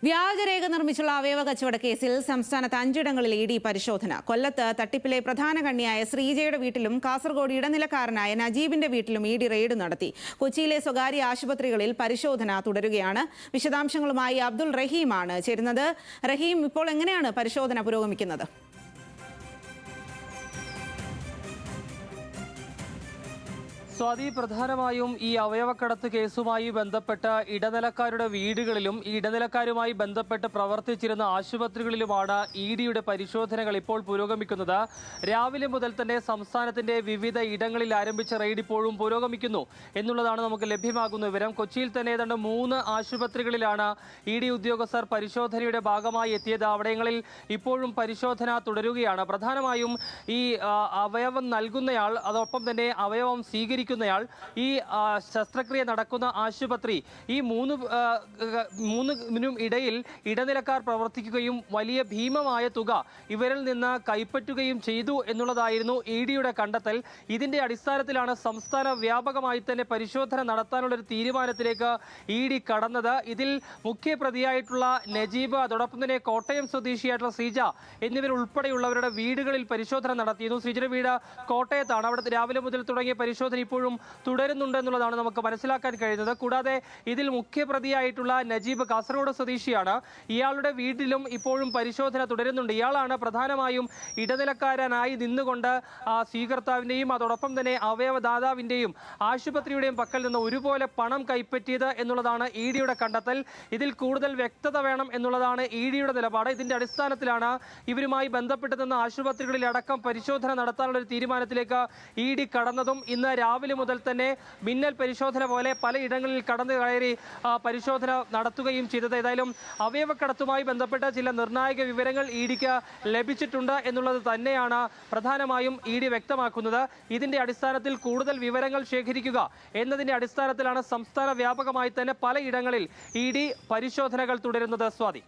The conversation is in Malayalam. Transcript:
വ്യാജരേഖ നിർമ്മിച്ചുള്ള അവയവ കച്ചവട കേസിൽ സംസ്ഥാനത്ത് 5ഇടങ്ങളിൽ ഇഡി പരിശോധന. കൊല്ലത്ത് തട്ടിപ്പിലെ പ്രധാന കണ്ണിയായ ശ്രീജയുടെ വീട്ടിലും കാസർഗോഡ് ഇടനിലക്കാരനായ നജീബിന്റെ വീട്ടിലും ഇഡി റെയ്ഡ് നടത്തി. കൊച്ചിയിലെ സ്വകാര്യ ആശുപത്രികളിൽ പരിശോധന തുടരുകയാണ്. വിശദാംശങ്ങളുമായി അബ്ദുൾ റഹീമാണ് ചേരുന്നത്. റഹീം, ഇപ്പോൾ എങ്ങനെയാണ് പരിശോധന പുരോഗമിക്കുന്നത്? സ്വാതി, പ്രധാനമായും ഈ അവയവക്കടത്ത് കേസുമായി ബന്ധപ്പെട്ട ഇടനിലക്കാരുടെ വീടുകളിലും ഈ ഇടനിലക്കാരുമായി ബന്ധപ്പെട്ട് പ്രവർത്തിച്ചിരുന്ന ആശുപത്രികളിലുമാണ് ഇഡിയുടെ പരിശോധനകൾ ഇപ്പോൾ പുരോഗമിക്കുന്നത്. രാവിലെ മുതൽ തന്നെ സംസ്ഥാനത്തിന്റെ വിവിധ ഇടങ്ങളിൽ ആരംഭിച്ച റെയ്ഡ് ഇപ്പോഴും പുരോഗമിക്കുന്നു എന്നുള്ളതാണ് നമുക്ക് ലഭ്യമാകുന്ന വിവരം. കൊച്ചിയിൽ തന്നെ ഏതാണ്ട് 3 ആശുപത്രികളിലാണ് ഇഡി ഉദ്യോഗസ്ഥർ പരിശോധനയുടെ ഭാഗമായി എത്തിയത്. അവിടങ്ങളിൽ ഇപ്പോഴും പരിശോധന തുടരുകയാണ്. പ്രധാനമായും ഈ അവയവം നൽകുന്നയാൾ, അതോടൊപ്പം തന്നെ അവയവം സ്വീകരിക്കുന്നയാൾ, ഈ ശസ്ത്രക്രിയ നടക്കുന്ന ആശുപത്രി, ഈ മൂന്നിനും ഇടയിൽ ഇടനിലക്കാർ പ്രവർത്തിക്കുകയും വലിയ ഭീമമായ തുക ഇവരിൽ നിന്ന് കൈപ്പറ്റുകയും ചെയ്തു എന്നുള്ളതായിരുന്നു ഇഡിയുടെ കണ്ടെത്തൽ. ഇതിന്റെ അടിസ്ഥാനത്തിലാണ് സംസ്ഥാന വ്യാപകമായി തന്നെ പരിശോധന നടത്താനുള്ള ഒരു തീരുമാനത്തിലേക്ക് ഇഡി കടന്നത്. ഇതിൽ മുഖ്യപ്രതിയായിട്ടുള്ള നജീബ്, അതോടൊപ്പം തന്നെ കോട്ടയം സ്വദേശിയായിട്ടുള്ള ശ്രീജ എന്നിവരുൾപ്പെടെയുള്ളവരുടെ വീടുകളിൽ പരിശോധന നടത്തിയിരുന്നു. ശ്രീജയുടെ വീട് കോട്ടയത്താണ്. അവിടെ രാവിലെ മുതൽ തുടങ്ങിയ പരിശോധന ഇപ്പോഴും തുടരുന്നുണ്ട് എന്നുള്ളതാണ് നമുക്ക് മനസ്സിലാക്കാൻ കഴിയുന്നത്. കൂടാതെ ഇതിൽ മുഖ്യപ്രതിയായിട്ടുള്ള നജീബ് കാസർഗോഡ് സ്വദേശിയാണ്. ഇയാളുടെ വീട്ടിലും ഇപ്പോഴും പരിശോധന തുടരുന്നുണ്ട്. ഇയാളാണ് പ്രധാനമായും ഇടനിലക്കാരനായി നിന്നുകൊണ്ട് സ്വീകർത്താവിൻ്റെയും അതോടൊപ്പം തന്നെ അവയവദാതാവിൻ്റെയും ആശുപത്രിയുടെയും പക്കൽ നിന്ന് ഒരുപോലെ പണം കൈപ്പറ്റിയത് എന്നുള്ളതാണ് ഇഡിയുടെ കണ്ടെത്തൽ. ഇതിൽ കൂടുതൽ വ്യക്തത വേണം എന്നുള്ളതാണ് ഇഡിയുടെ നിലപാട്. ഇതിന്റെ അടിസ്ഥാനത്തിലാണ് ഇവരുമായി ബന്ധപ്പെട്ട് നിന്ന് ആശുപത്രികളിൽ അടക്കം പരിശോധന നടത്താനുള്ള ഒരു തീരുമാനത്തിലേക്ക് ഇഡി കടന്നതും ഇന്ന് രാവിലെ മുതൽ തന്നെ മിന്നൽ പരിശോധന പോലെ പലയിടങ്ങളിൽ കടന്നു കയറി പരിശോധന നടത്തുകയും ചെയ്തത്. ഏതായാലും അവയവക്കടത്തുമായി ബന്ധപ്പെട്ട ചില നിർണായക വിവരങ്ങൾ ഇഡിക്ക് ലഭിച്ചിട്ടുണ്ട് എന്നുള്ളത് തന്നെയാണ് പ്രധാനമായും ഇഡി വ്യക്തമാക്കുന്നത്. ഇതിന്റെ അടിസ്ഥാനത്തിൽ കൂടുതൽ വിവരങ്ങൾ ശേഖരിക്കുക എന്നതിന്റെ അടിസ്ഥാനത്തിലാണ് സംസ്ഥാന വ്യാപകമായി തന്നെ പലയിടങ്ങളിൽ ഇഡി പരിശോധനകൾ തുടരുന്നത്. സ്വാതി.